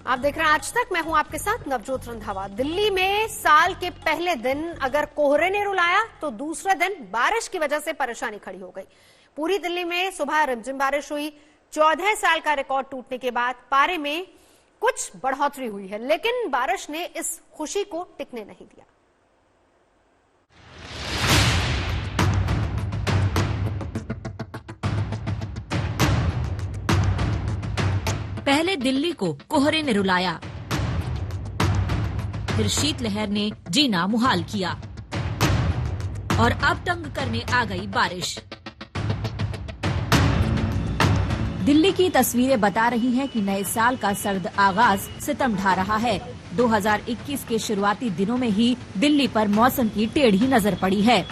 आप देख रहे हैं आज तक। मैं हूं आपके साथ नवजोत रंधावा। दिल्ली में साल के पहले दिन अगर कोहरे ने रुलाया तो दूसरे दिन बारिश की वजह से परेशानी खड़ी हो गई। पूरी दिल्ली में सुबह रिमझिम बारिश हुई। 14 साल का रिकॉर्ड टूटने के बाद पारे में कुछ बढ़ोतरी हुई है, लेकिन बारिश ने इस खुशी को टिकने नहीं दिया। पहले दिल्ली को कोहरे ने रुलाया, फिर शीतलहर ने जीना मुहाल किया और अब तंग करने आ गई बारिश। दिल्ली की तस्वीरें बता रही हैं कि नए साल का सर्द आगाज सितम ढा रहा है। 2021 के शुरुआती दिनों में ही दिल्ली पर मौसम की टेढ़ी नजर पड़ी है।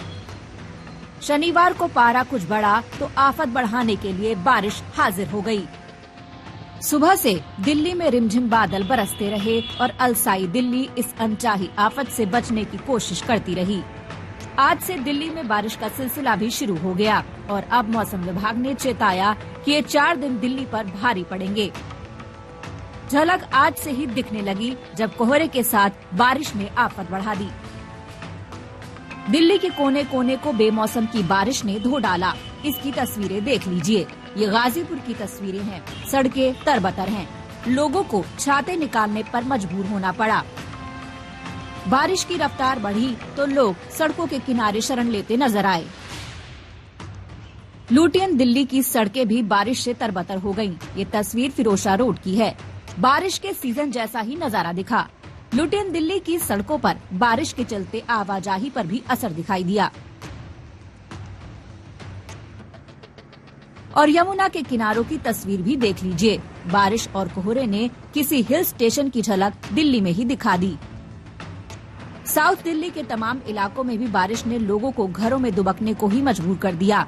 शनिवार को पारा कुछ बढ़ा तो आफत बढ़ाने के लिए बारिश हाजिर हो गई। सुबह से दिल्ली में रिमझिम बादल बरसते रहे और अलसाई दिल्ली इस अनचाही आफत से बचने की कोशिश करती रही। आज से दिल्ली में बारिश का सिलसिला भी शुरू हो गया और अब मौसम विभाग ने चेताया कि ये 4 दिन दिल्ली पर भारी पड़ेंगे। झलक आज से ही दिखने लगी जब कोहरे के साथ बारिश ने आफत बढ़ा दी। दिल्ली के कोने कोने को बेमौसम की बारिश ने धो डाला। इसकी तस्वीरें देख लीजिए। ये गाजीपुर की तस्वीरें हैं। सड़कें तरबतर हैं। लोगों को छाते निकालने पर मजबूर होना पड़ा। बारिश की रफ्तार बढ़ी तो लोग सड़कों के किनारे शरण लेते नजर आए। लुटियन दिल्ली की सड़कें भी बारिश से तरबतर हो गईं। ये तस्वीर फिरोजशाह रोड की है। बारिश के सीजन जैसा ही नजारा दिखा। लुटियन दिल्ली की सड़कों पर बारिश के चलते आवाजाही पर भी असर दिखाई दिया और यमुना के किनारों की तस्वीर भी देख लीजिए। बारिश और कोहरे ने किसी हिल स्टेशन की झलक दिल्ली में ही दिखा दी। साउथ दिल्ली के तमाम इलाकों में भी बारिश ने लोगों को घरों में दुबकने को ही मजबूर कर दिया।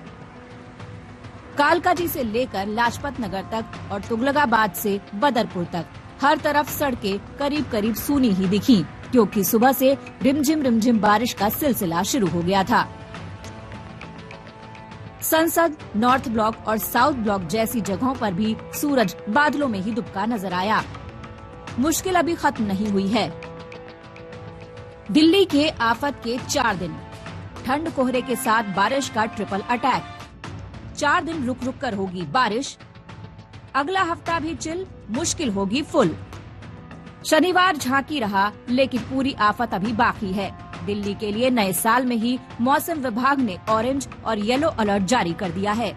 कालकाजी से लेकर लाजपत नगर तक और तुगलकाबाद से बदरपुर तक हर तरफ सड़कें करीब करीब सूनी ही दिखी, क्योंकि सुबह से रिमझिम बारिश का सिलसिला शुरू हो गया था। संसद, नॉर्थ ब्लॉक और साउथ ब्लॉक जैसी जगहों पर भी सूरज बादलों में ही दुबका नजर आया। मुश्किल अभी खत्म नहीं हुई है। दिल्ली के आफत के 4 दिन, ठंड कोहरे के साथ बारिश का ट्रिपल अटैक। 4 दिन रुक रुक कर होगी बारिश। अगला हफ्ता भी चिल, मुश्किल होगी फुल। शनिवार झांकी रहा, लेकिन पूरी आफत अभी बाकी है। दिल्ली के लिए नए साल में ही मौसम विभाग ने ऑरेंज और येलो अलर्ट जारी कर दिया है।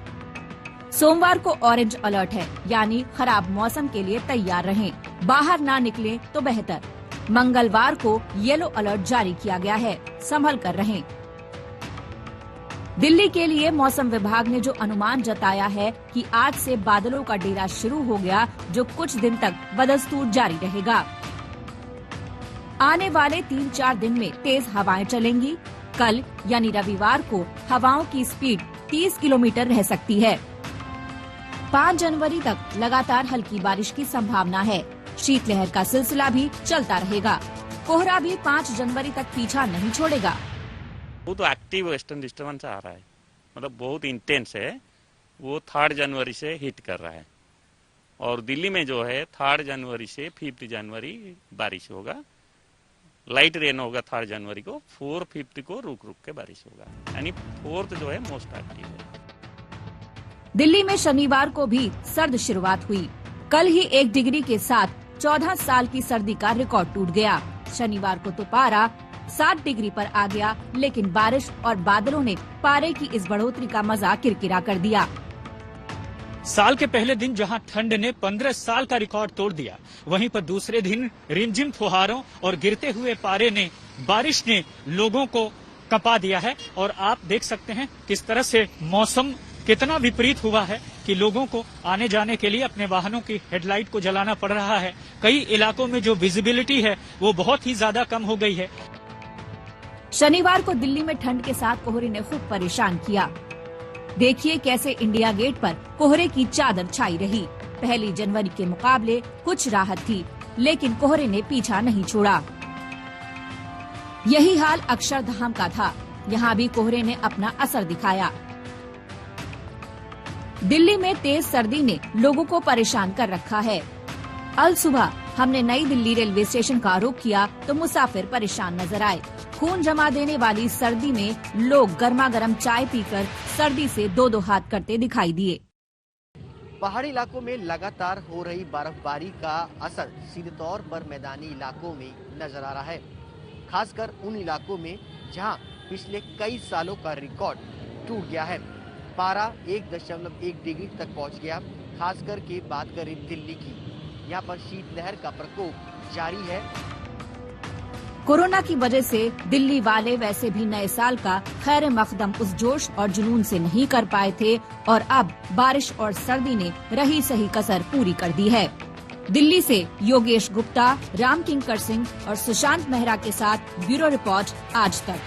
सोमवार को ऑरेंज अलर्ट है, यानी खराब मौसम के लिए तैयार रहें। बाहर ना निकलें तो बेहतर। मंगलवार को येलो अलर्ट जारी किया गया है, संभल कर रहें। दिल्ली के लिए मौसम विभाग ने जो अनुमान जताया है कि आज से बादलों का डेरा शुरू हो गया, जो कुछ दिन तक बदस्तूर जारी रहेगा। आने वाले 3-4 दिन में तेज हवाएं चलेंगी। कल यानी रविवार को हवाओं की स्पीड 30 किलोमीटर रह सकती है। 5 जनवरी तक लगातार हल्की बारिश की संभावना है। शीतलहर का सिलसिला भी चलता रहेगा। कोहरा भी 5 जनवरी तक पीछा नहीं छोड़ेगा। बहुत एक्टिव वेस्टर्न डिस्टर्बेंस आ रहा है, मतलब बहुत इंटेंस है। वो 3 जनवरी से हिट कर रहा है और दिल्ली में जो है 3 जनवरी से 5 जनवरी बारिश होगा। लाइट रेन होगा 3 जनवरी को। 4-5 को रुक रुक के बारिश होगा, यानी 4th जो है मोस्ट एक्टिव है। दिल्ली में शनिवार को भी सर्द शुरुआत हुई। कल ही 1 डिग्री के साथ 14 साल की सर्दी का रिकॉर्ड टूट गया। शनिवार को तो पारा 7 डिग्री पर आ गया, लेकिन बारिश और बादलों ने पारे की इस बढ़ोतरी का मजा किरकिरा कर दिया। साल के पहले दिन जहां ठंड ने 15 साल का रिकॉर्ड तोड़ दिया, वहीं पर दूसरे दिन रिमझिम फुहारों और गिरते हुए पारे ने, बारिश ने लोगों को कपा दिया है। और आप देख सकते हैं किस तरह से मौसम कितना विपरीत हुआ है कि लोगों को आने जाने के लिए अपने वाहनों की हेडलाइट को जलाना पड़ रहा है। कई इलाकों में जो विजिबिलिटी है वो बहुत ही ज्यादा कम हो गई है। शनिवार को दिल्ली में ठंड के साथ कोहरे ने खूब परेशान किया। देखिए कैसे इंडिया गेट पर कोहरे की चादर छाई रही। 1 जनवरी के मुकाबले कुछ राहत थी, लेकिन कोहरे ने पीछा नहीं छोड़ा। यही हाल अक्षरधाम का था। यहाँ भी कोहरे ने अपना असर दिखाया। दिल्ली में तेज सर्दी ने लोगों को परेशान कर रखा है। अल सुबह हमने नई दिल्ली रेलवे स्टेशन का रुख किया तो मुसाफिर परेशान नजर आए। खून जमा देने वाली सर्दी में लोग गर्मा गर्म चाय पीकर सर्दी से दो हाथ करते दिखाई दिए। पहाड़ी इलाकों में लगातार हो रही बर्फबारी का असर सीधे तौर पर मैदानी इलाकों में नजर आ रहा है, खासकर उन इलाकों में जहां पिछले कई सालों का रिकॉर्ड टूट गया है। पारा 1.1 डिग्री तक पहुंच गया। खासकर के बात करें दिल्ली की, यहाँ पर शीतलहर का प्रकोप जारी है। कोरोना की वजह से दिल्ली वाले वैसे भी नए साल का खैर मकदम उस जोश और जुनून से नहीं कर पाए थे और अब बारिश और सर्दी ने रही सही कसर पूरी कर दी है। दिल्ली से योगेश गुप्ता, राम किंकर सिंह और सुशांत मेहरा के साथ ब्यूरो रिपोर्ट आज तक।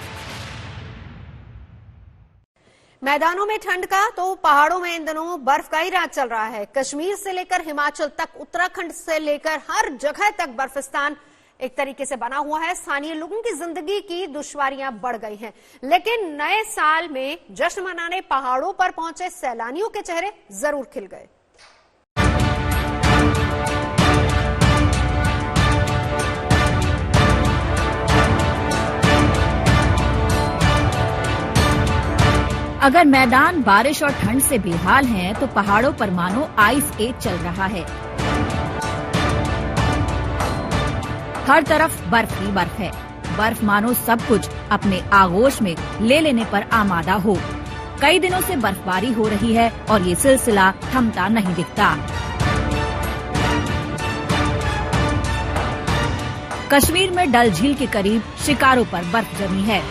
मैदानों में ठंड का तो पहाड़ों में इन दिनों बर्फ का ही राज चल रहा है। कश्मीर से लेकर हिमाचल तक, उत्तराखंड से लेकर हर जगह तक बर्फिस्तान एक तरीके से बना हुआ है। स्थानीय लोगों की जिंदगी की दुश्वारियां बढ़ गई हैं, लेकिन नए साल में जश्न मनाने पहाड़ों पर पहुंचे सैलानियों के चेहरे जरूर खिल गए। अगर मैदान बारिश और ठंड से बेहाल हैं, तो पहाड़ों पर मानो आइस एज चल रहा है। हर तरफ बर्फ ही बर्फ है। बर्फ मानो सब कुछ अपने आगोश में ले लेने पर आमादा हो। कई दिनों से बर्फबारी हो रही है और ये सिलसिला थमता नहीं दिखता। कश्मीर में डल झील के करीब शिकारों पर बर्फ जमी है।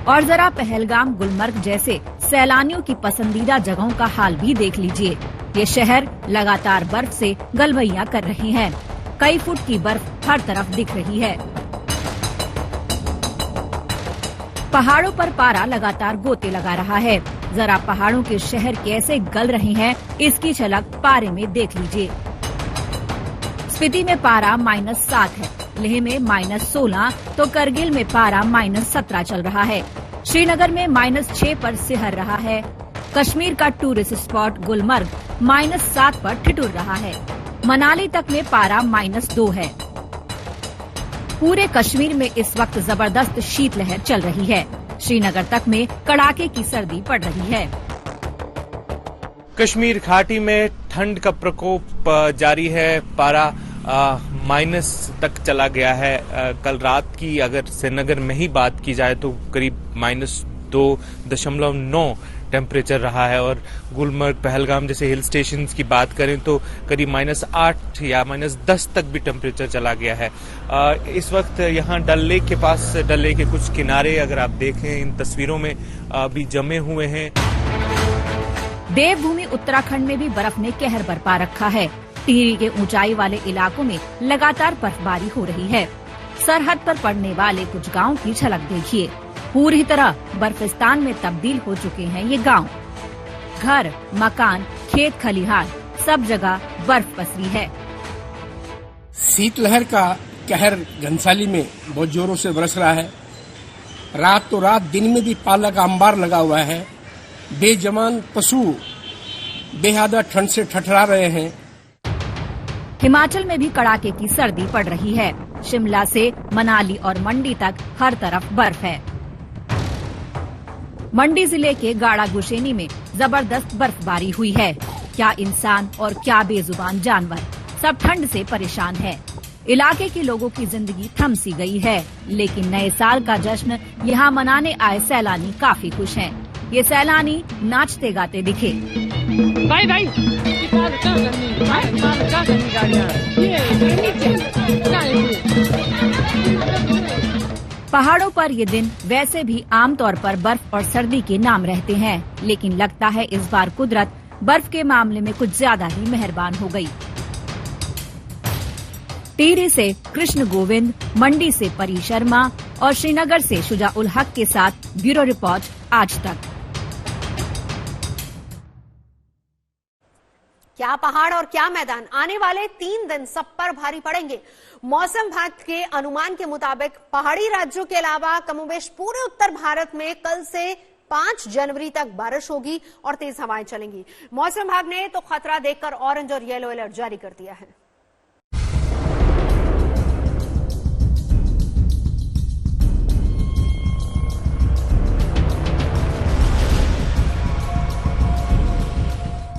और जरा पहलगाम, गुलमर्ग जैसे सैलानियों की पसंदीदा जगहों का हाल भी देख लीजिए। ये शहर लगातार बर्फ से गलबैयां कर रहे हैं। कई फुट की बर्फ हर तरफ दिख रही है। पहाड़ों पर पारा लगातार गोते लगा रहा है। जरा पहाड़ों के शहर कैसे गल रहे हैं, इसकी झलक पारे में देख लीजिए। स्पीति में पारा -7 है, लेह में -16 तो करगिल में पारा -17 चल रहा है। श्रीनगर में -6 पर सिहर रहा है। कश्मीर का टूरिस्ट स्पॉट गुलमर्ग -7 पर ठिठुर रहा है। मनाली तक में पारा -2 है। पूरे कश्मीर में इस वक्त जबरदस्त शीतलहर चल रही है। श्रीनगर तक में कड़ाके की सर्दी पड़ रही है। कश्मीर घाटी में ठंड का प्रकोप जारी है। पारा माइनस तक चला गया है। कल रात की अगर श्रीनगर में ही बात की जाए तो करीब -2.9 टेम्परेचर रहा है और गुलमर्ग, पहलगाम जैसे हिल स्टेशंस की बात करें तो करीब -8 या -10 तक भी टेम्परेचर चला गया है। इस वक्त यहाँ डल लेक के पास, डल लेक के कुछ किनारे अगर आप देखें इन तस्वीरों में अभी जमे हुए हैं। देवभूमि उत्तराखंड में भी बर्फ ने कहर बरपा रखा है। टिहरी के ऊंचाई वाले इलाकों में लगातार बर्फबारी हो रही है। सरहद पर पड़ने वाले कुछ गांव की झलक देखिए। पूरी तरह बर्फिस्तान में तब्दील हो चुके हैं ये गांव। घर, मकान, खेत खलिहान, सब जगह बर्फ पसरी है। शीतलहर का कहर घनसाली में बहुत जोरों से बरस रहा है। रात तो रात, दिन में भी पाला का अंबार लगा हुआ है। बेजमान पशु बेहदा ठंड से ठठरा रहे हैं। हिमाचल में भी कड़ाके की सर्दी पड़ रही है। शिमला से मनाली और मंडी तक हर तरफ बर्फ है। मंडी जिले के गाड़ा गुशेनी में जबरदस्त बर्फबारी हुई है। क्या इंसान और क्या बेजुबान जानवर, सब ठंड से परेशान है। इलाके के लोगों की जिंदगी थम सी गई है, लेकिन नए साल का जश्न यहाँ मनाने आए सैलानी काफी खुश हैं। ये सैलानी नाचते गाते दिखे। पहाड़ों पर ये दिन वैसे भी आमतौर पर बर्फ और सर्दी के नाम रहते हैं, लेकिन लगता है इस बार कुदरत बर्फ के मामले में कुछ ज्यादा ही मेहरबान हो गई। टिहरी से कृष्ण गोविंद, मंडी से परी शर्मा और श्रीनगर से शुजा उल हक के साथ ब्यूरो रिपोर्ट आज तक। क्या पहाड़ और क्या मैदान, आने वाले 3 दिन सब पर भारी पड़ेंगे। मौसम विभाग के अनुमान के मुताबिक पहाड़ी राज्यों के अलावा कमोबेश पूरे उत्तर भारत में कल से 5 जनवरी तक बारिश होगी और तेज हवाएं चलेंगी। मौसम विभाग ने तो खतरा देखकर ऑरेंज और येलो अलर्ट जारी कर दिया है।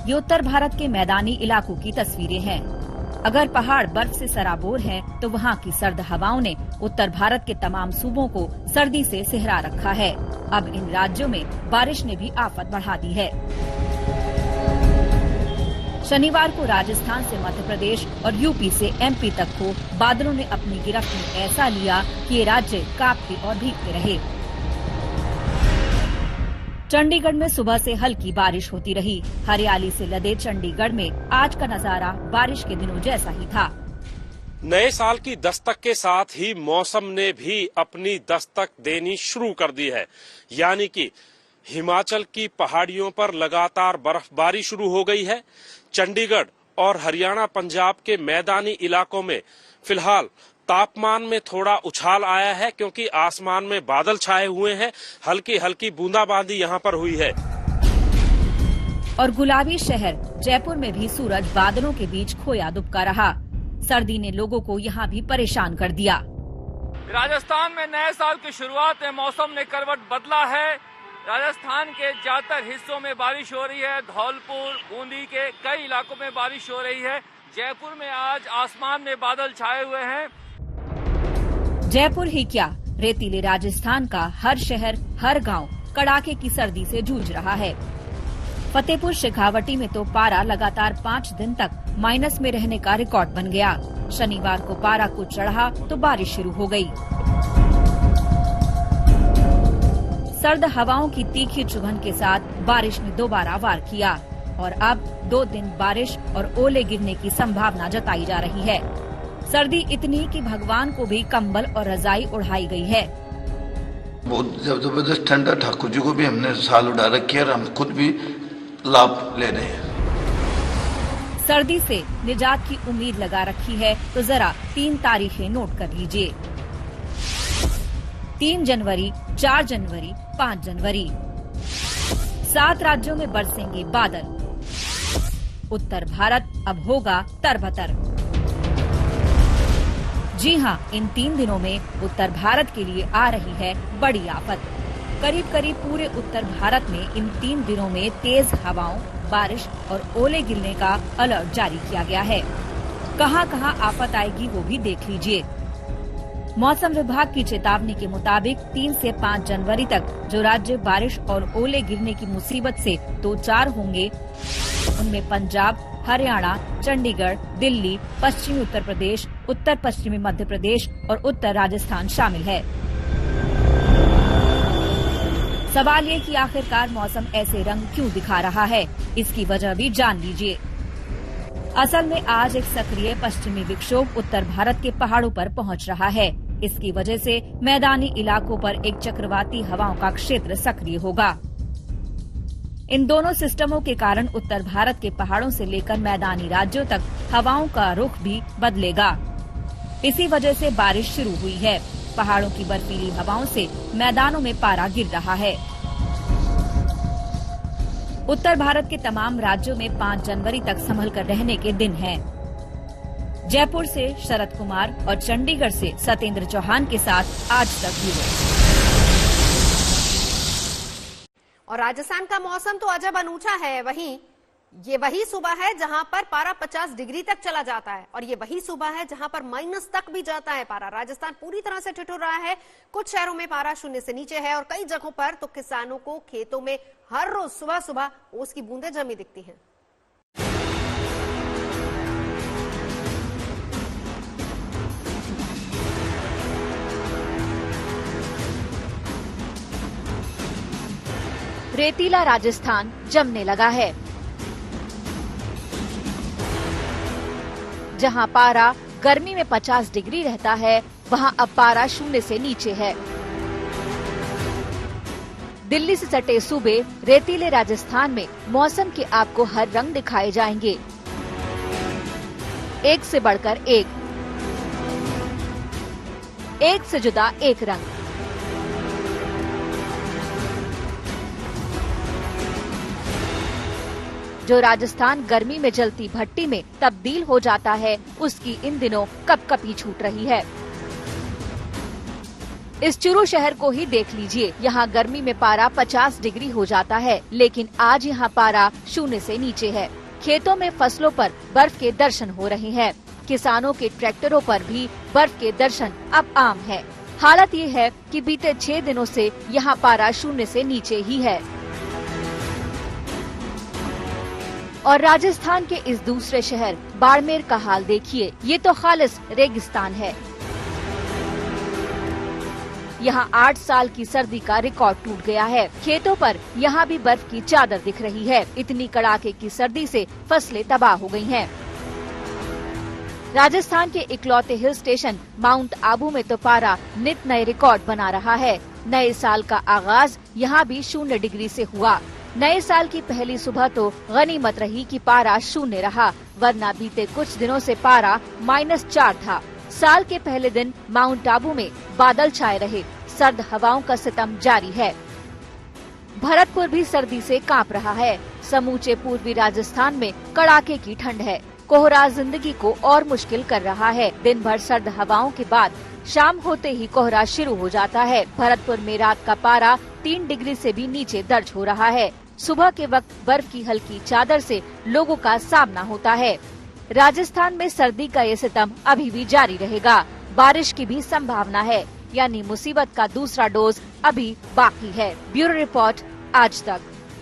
ये उत्तर भारत के मैदानी इलाकों की तस्वीरें हैं। अगर पहाड़ बर्फ से सराबोर हैं, तो वहाँ की सर्द हवाओं ने उत्तर भारत के तमाम सूबों को सर्दी से सिहरा रखा है। अब इन राज्यों में बारिश ने भी आफत बढ़ा दी है। शनिवार को राजस्थान से मध्य प्रदेश और यूपी से एमपी तक को बादलों ने अपनी गिरफ्त में ऐसा लिया कि ये राज्य कांपते और भीगते रहे। चंडीगढ़ में सुबह से हल्की बारिश होती रही। हरियाली से लदे चंडीगढ़ में आज का नजारा बारिश के दिनों जैसा ही था। नए साल की दस्तक के साथ ही मौसम ने भी अपनी दस्तक देनी शुरू कर दी है, यानी कि हिमाचल की पहाड़ियों पर लगातार बर्फबारी शुरू हो गई है। चंडीगढ़ और हरियाणा पंजाब के मैदानी इलाकों में फिलहाल तापमान में थोड़ा उछाल आया है, क्योंकि आसमान में बादल छाए हुए हैं। हल्की हल्की बूंदाबांदी यहाँ पर हुई है। और गुलाबी शहर जयपुर में भी सूरज बादलों के बीच खोया दुबका रहा। सर्दी ने लोगों को यहाँ भी परेशान कर दिया। राजस्थान में नए साल की शुरुआत में मौसम ने करवट बदला है। राजस्थान के ज्यादातर हिस्सों में बारिश हो रही है। धौलपुर, बूंदी के कई इलाकों में बारिश हो रही है। जयपुर में आज आसमान में बादल छाए हुए हैं। जयपुर ही क्या, रेतीले राजस्थान का हर शहर, हर गांव कड़ाके की सर्दी से जूझ रहा है। फतेहपुर शेखावटी में तो पारा लगातार 5 दिन तक माइनस में रहने का रिकॉर्ड बन गया। शनिवार को पारा कुछ चढ़ा तो बारिश शुरू हो गई। सर्द हवाओं की तीखी चुभन के साथ बारिश ने दोबारा वार किया और अब 2 दिन बारिश और ओले गिरने की संभावना जताई जा रही है। सर्दी इतनी कि भगवान को भी कंबल और रजाई उड़ाई गई है। बहुत जबरदस्त ठंडा, ठाकुर जी को भी हमने साल उड़ा रखी है और हम खुद भी लाभ ले रहे हैं। सर्दी से निजात की उम्मीद लगा रखी है तो जरा 3 तारीखें नोट कर लीजिए। 3 जनवरी, 4 जनवरी, 5 जनवरी। 7 राज्यों में बरसेंगे बादल। उत्तर भारत अब होगा तरबतर। जी हाँ, इन 3 दिनों में उत्तर भारत के लिए आ रही है बड़ी आफत। करीब करीब पूरे उत्तर भारत में इन 3 दिनों में तेज हवाओं, बारिश और ओले गिरने का अलर्ट जारी किया गया है। कहां कहां आफत आएगी वो भी देख लीजिए। मौसम विभाग की चेतावनी के मुताबिक 3 से 5 जनवरी तक जो राज्य बारिश और ओले गिरने की मुसीबत से 2-4 होंगे, उनमें पंजाब, हरियाणा, चंडीगढ़, दिल्ली, पश्चिमी उत्तर प्रदेश, उत्तर पश्चिमी मध्य प्रदेश और उत्तर राजस्थान शामिल है। सवाल ये कि आखिरकार मौसम ऐसे रंग क्यों दिखा रहा है, इसकी वजह भी जान लीजिए। असल में आज एक सक्रिय पश्चिमी विक्षोभ उत्तर भारत के पहाड़ों पर पहुंच रहा है। इसकी वजह से मैदानी इलाकों पर एक चक्रवाती हवाओं का क्षेत्र सक्रिय होगा। इन दोनों सिस्टमों के कारण उत्तर भारत के पहाड़ों से लेकर मैदानी राज्यों तक हवाओं का रुख भी बदलेगा। इसी वजह से बारिश शुरू हुई है। पहाड़ों की बर्फीली हवाओं से मैदानों में पारा गिर रहा है। उत्तर भारत के तमाम राज्यों में 5 जनवरी तक संभल कर रहने के दिन हैं। जयपुर से शरद कुमार और चंडीगढ़ से सत्येंद्र चौहान के साथ आज तक ब्यूरो। और राजस्थान का मौसम तो अजब अनूठा है। ये वही सुबह है जहां पर पारा 50 डिग्री तक चला जाता है और ये वही सुबह है जहां पर माइनस तक भी जाता है पारा। राजस्थान पूरी तरह से ठिठुर रहा है। कुछ शहरों में पारा 0 से नीचे है और कई जगहों पर तो किसानों को खेतों में हर रोज सुबह सुबह ओस की बूंदें जमी दिखती हैं। रेतीला राजस्थान जमने लगा है। जहां पारा गर्मी में 50 डिग्री रहता है, वहां अब पारा 0 से नीचे है। दिल्ली से सटे सूबे रेतीले राजस्थान में मौसम के आपको हर रंग दिखाए जाएंगे, एक से बढ़कर एक से जुदा एक रंग। जो राजस्थान गर्मी में जलती भट्टी में तब्दील हो जाता है, उसकी इन दिनों कपकपी छूट रही है। इस चूरू शहर को ही देख लीजिए, यहाँ गर्मी में पारा 50 डिग्री हो जाता है, लेकिन आज यहाँ पारा 0 से नीचे है। खेतों में फसलों पर बर्फ के दर्शन हो रहे हैं। किसानों के ट्रैक्टरों पर भी बर्फ के दर्शन अब आम है। हालत ये है कि बीते 6 दिनों से यहाँ पारा 0 से नीचे ही है। और राजस्थान के इस दूसरे शहर बाड़मेर का हाल देखिए, ये तो खालिस रेगिस्तान है। यहाँ 8 साल की सर्दी का रिकॉर्ड टूट गया है। खेतों पर यहाँ भी बर्फ की चादर दिख रही है। इतनी कड़ाके की सर्दी से फसलें तबाह हो गई हैं। राजस्थान के इकलौते हिल स्टेशन माउंट आबू में तो पारा नित नए रिकॉर्ड बना रहा है। नए साल का आगाज यहाँ भी 0 डिग्री से हुआ। नए साल की पहली सुबह तो गनीमत रही कि पारा 0 रहा, वरना बीते कुछ दिनों से पारा -4 था। साल के पहले दिन माउंट आबू में बादल छाए रहे, सर्द हवाओं का सितम जारी है। भरतपुर भी सर्दी से कांप रहा है। समूचे पूर्वी राजस्थान में कड़ाके की ठंड है। कोहरा जिंदगी को और मुश्किल कर रहा है। दिन भर सर्द हवाओं के बाद शाम होते ही कोहरा शुरू हो जाता है। भरतपुर में रात का पारा 3 डिग्री से भी नीचे दर्ज हो रहा है। सुबह के वक्त बर्फ की हल्की चादर से लोगों का सामना होता है। राजस्थान में सर्दी का ये सितम अभी भी जारी रहेगा। बारिश की भी संभावना है, यानी मुसीबत का दूसरा डोज अभी बाकी है। ब्यूरो रिपोर्ट, आज तक।